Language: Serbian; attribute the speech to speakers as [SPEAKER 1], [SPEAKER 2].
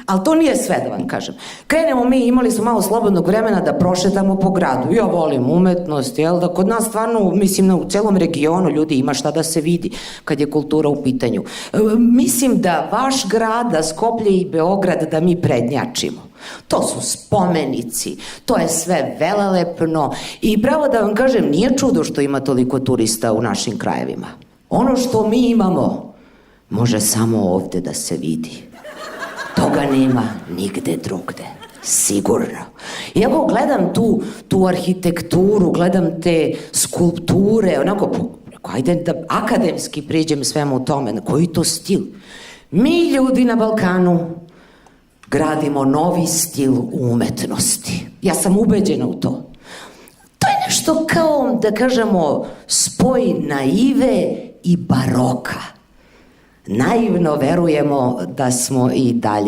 [SPEAKER 1] Ali to nije sve, da vam kažem. Krenemo mi, imali smo malo slobodnog vremena da prošetamo po gradu. Ja volim umetnost, jel da? Kod nas stvarno, mislim, u celom regionu ljudi ima šta da se vidi kad je kultura u pitanju. Mislim da vaš grad, da Skoplje i Beograd, da mi prednjačimo. To su spomenici, to je sve velelepno i pravo da vam kažem, nije čudo što ima toliko turista u našim krajevima. Ono što mi imamo može samo ovde da se vidi. Toga nema nigde drugde, sigurno. I evo gledam tu arhitekturu, gledam te skulpture, onako, ajde da akademski priđem svemu tome, koji to stil. Mi ljudi na Balkanu gradimo novi stil umetnosti. Ja sam ubeđena u to. To je nešto kao, da kažemo, spoj naive i baroka. Naivno verujemo da smo i dalje